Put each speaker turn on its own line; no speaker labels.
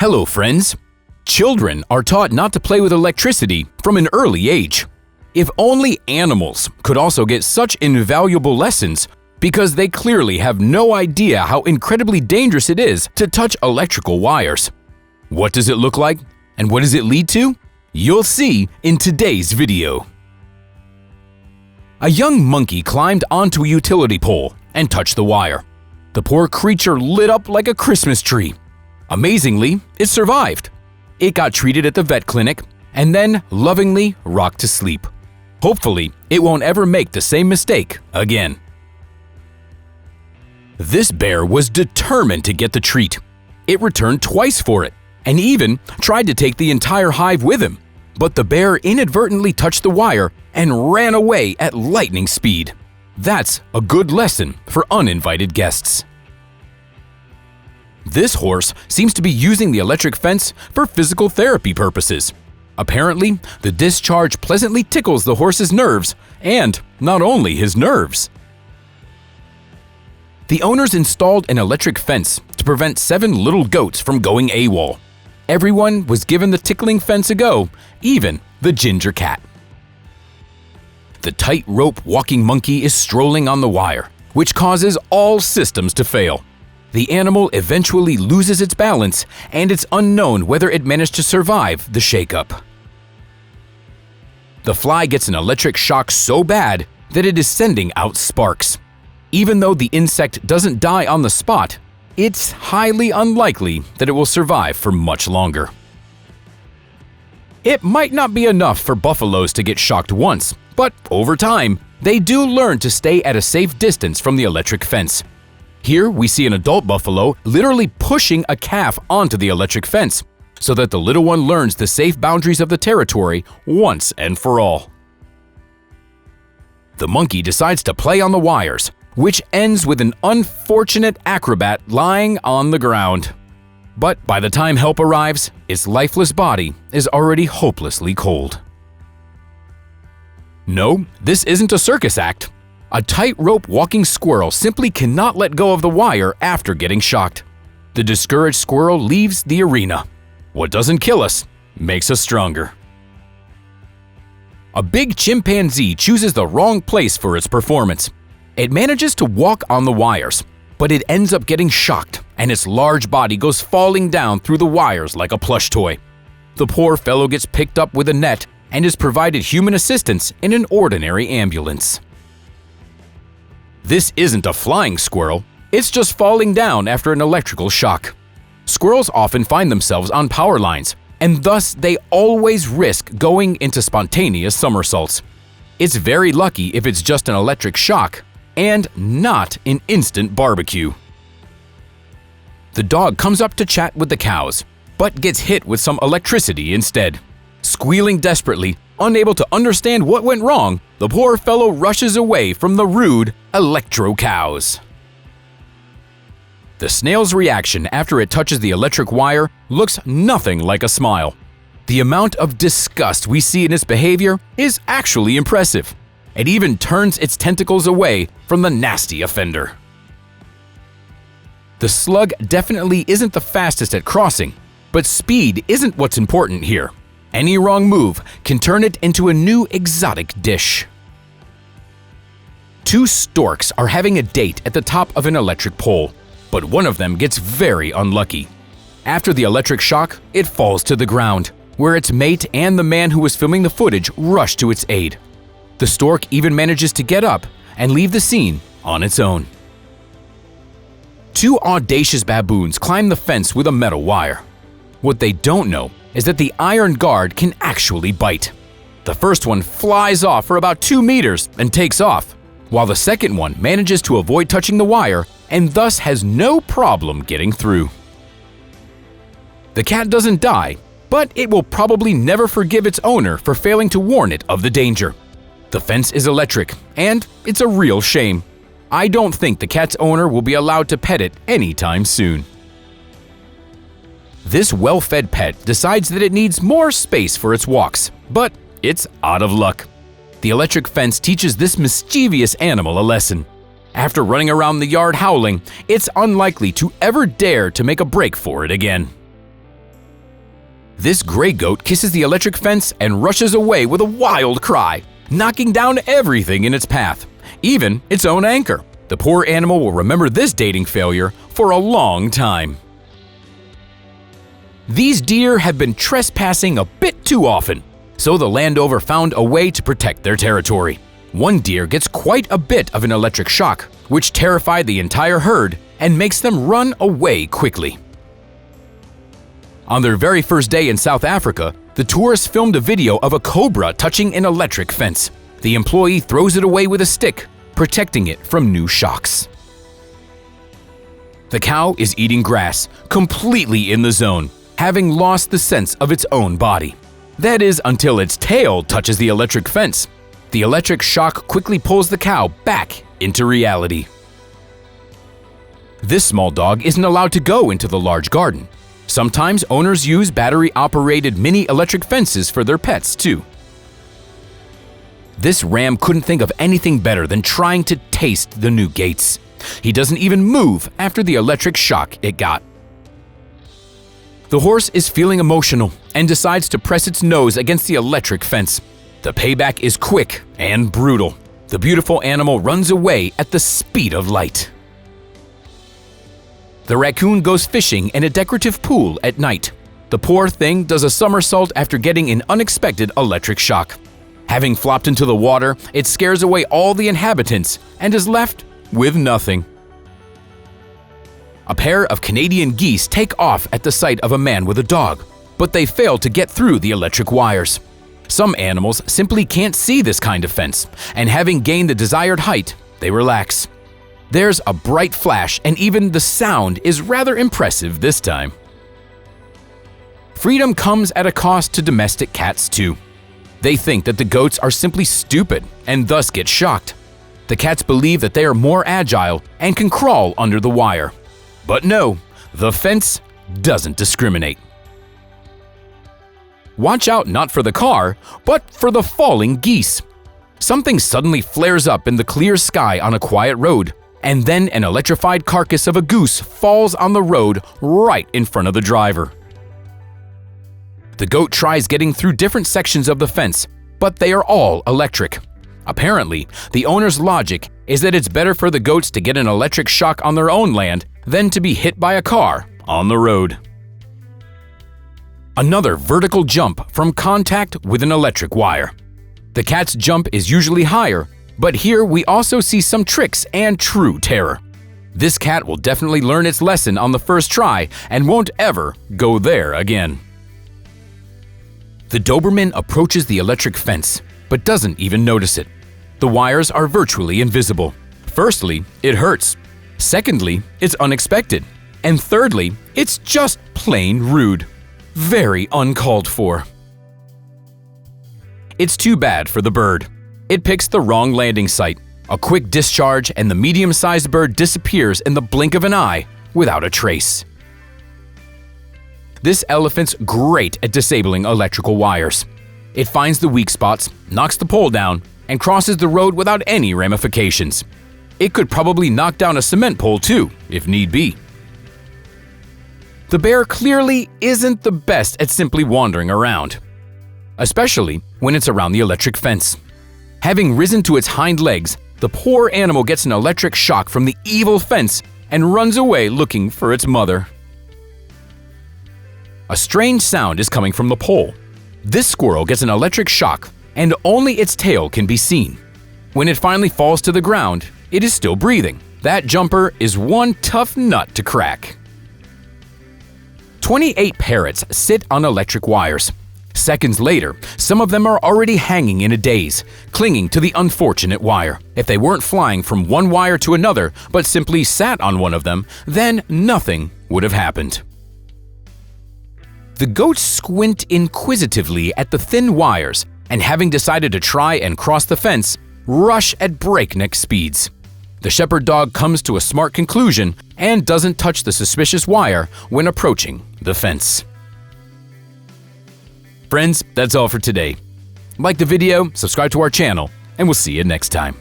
Hello, friends. Children are taught not to play with electricity from an early age. If only animals could also get such invaluable lessons, because they clearly have no idea how incredibly dangerous it is to touch electrical wires. What does it look like, and what does it lead to? You'll see in today's video. A young monkey climbed onto a utility pole and touched the wire. The poor creature lit up like a Christmas tree. Amazingly, it survived. It got treated at the vet clinic and then lovingly rocked to sleep. Hopefully, it won't ever make the same mistake again. This bear was determined to get the treat. It returned twice for it and even tried to take the entire hive with him. But the bear inadvertently touched the wire and ran away at lightning speed. That's a good lesson for uninvited guests. This horse seems to be using the electric fence for physical therapy purposes. Apparently, the discharge pleasantly tickles the horse's nerves, and not only his nerves. The owners installed an electric fence to prevent 7 little goats from going AWOL. Everyone was given the tickling fence a go, even the ginger cat. The tightrope walking monkey is strolling on the wire, which causes all systems to fail. The animal eventually loses its balance, and it's unknown whether it managed to survive the shakeup. The fly gets an electric shock so bad that it is sending out sparks. Even though the insect doesn't die on the spot, it's highly unlikely that it will survive for much longer. It might not be enough for buffaloes to get shocked once, but over time, they do learn to stay at a safe distance from the electric fence. Here we see an adult buffalo literally pushing a calf onto the electric fence so that the little one learns the safe boundaries of the territory once and for all. The monkey decides to play on the wires, which ends with an unfortunate acrobat lying on the ground. But by the time help arrives, its lifeless body is already hopelessly cold. No, this isn't a circus act. A tightrope walking squirrel simply cannot let go of the wire after getting shocked. The discouraged squirrel leaves the arena. What doesn't kill us makes us stronger. A big chimpanzee chooses the wrong place for its performance. It manages to walk on the wires, but it ends up getting shocked, and its large body goes falling down through the wires like a plush toy. The poor fellow gets picked up with a net and is provided human assistance in an ordinary ambulance. This isn't a flying squirrel, it's just falling down after an electrical shock. Squirrels often find themselves on power lines, and thus they always risk going into spontaneous somersaults. It's very lucky if it's just an electric shock and not an instant barbecue. The dog comes up to chat with the cows, but gets hit with some electricity instead. Squealing desperately, unable to understand what went wrong, the poor fellow rushes away from the rude electro cows. The snail's reaction after it touches the electric wire looks nothing like a smile. The amount of disgust we see in its behavior is actually impressive. It even turns its tentacles away from the nasty offender. The slug definitely isn't the fastest at crossing, but speed isn't what's important here. Any wrong move can turn it into a new exotic dish. 2 storks are having a date at the top of an electric pole, but one of them gets very unlucky. After the electric shock, it falls to the ground, where its mate and the man who was filming the footage rush to its aid. The stork even manages to get up and leave the scene on its own. 2 audacious baboons climb the fence with a metal wire. What they don't know is that the iron guard can actually bite. The first one flies off for about 2 meters and takes off, while the second one manages to avoid touching the wire and thus has no problem getting through. The cat doesn't die, but it will probably never forgive its owner for failing to warn it of the danger. The fence is electric, and it's a real shame. I don't think the cat's owner will be allowed to pet it anytime soon. This well-fed pet decides that it needs more space for its walks, but it's out of luck. The electric fence teaches this mischievous animal a lesson. After running around the yard howling, it's unlikely to ever dare to make a break for it again. This gray goat kisses the electric fence and rushes away with a wild cry, knocking down everything in its path, even its own anchor. The poor animal will remember this dating failure for a long time. These deer have been trespassing a bit too often, so the Landover found a way to protect their territory. One deer gets quite a bit of an electric shock, which terrified the entire herd and makes them run away quickly. On their very first day in South Africa, the tourists filmed a video of a cobra touching an electric fence. The employee throws it away with a stick, protecting it from new shocks. The cow is eating grass, completely in the zone, having lost the sense of its own body. That is until its tail touches the electric fence. The electric shock quickly pulls the cow back into reality. This small dog isn't allowed to go into the large garden. Sometimes owners use battery-operated mini electric fences for their pets too. This ram couldn't think of anything better than trying to taste the new gates. He doesn't even move after the electric shock it got. The horse is feeling emotional and decides to press its nose against the electric fence. The payback is quick and brutal. The beautiful animal runs away at the speed of light. The raccoon goes fishing in a decorative pool at night. The poor thing does a somersault after getting an unexpected electric shock. Having flopped into the water, it scares away all the inhabitants and is left with nothing. A pair of Canadian geese take off at the sight of a man with a dog, but they fail to get through the electric wires. Some animals simply can't see this kind of fence, and having gained the desired height, they relax. There's a bright flash, and even the sound is rather impressive this time. Freedom comes at a cost to domestic cats too. They think that the goats are simply stupid and thus get shocked. The cats believe that they are more agile and can crawl under the wire. But no, the fence doesn't discriminate. Watch out not for the car, but for the falling geese. Something suddenly flares up in the clear sky on a quiet road, and then an electrified carcass of a goose falls on the road right in front of the driver. The goat tries getting through different sections of the fence, but they are all electric. Apparently, the owner's logic is that it's better for the goats to get an electric shock on their own land than to be hit by a car on the road. Another vertical jump from contact with an electric wire. The cat's jump is usually higher, but here we also see some tricks and true terror. This cat will definitely learn its lesson on the first try and won't ever go there again. The Doberman approaches the electric fence, but doesn't even notice it. The wires are virtually invisible. Firstly, it hurts. Secondly, it's unexpected. And thirdly, it's just plain rude. Very uncalled for. It's too bad for the bird. It picks the wrong landing site. A quick discharge and the medium-sized bird disappears in the blink of an eye without a trace. This elephant's great at disabling electrical wires. It finds the weak spots, knocks the pole down, and crosses the road without any ramifications. It could probably knock down a cement pole too, if need be. The bear clearly isn't the best at simply wandering around, especially when it's around the electric fence. Having risen to its hind legs, the poor animal gets an electric shock from the evil fence and runs away looking for its mother. A strange sound is coming from the pole. This squirrel gets an electric shock, and only its tail can be seen. When it finally falls to the ground, it is still breathing. That jumper is one tough nut to crack. 28 parrots sit on electric wires. Seconds later, some of them are already hanging in a daze, clinging to the unfortunate wire. If they weren't flying from one wire to another, but simply sat on one of them, then nothing would have happened. The goats squint inquisitively at the thin wires, and having decided to try and cross the fence, rush at breakneck speeds. The shepherd dog comes to a smart conclusion and doesn't touch the suspicious wire when approaching the fence. Friends, that's all for today. Like the video, subscribe to our channel, and we'll see you next time.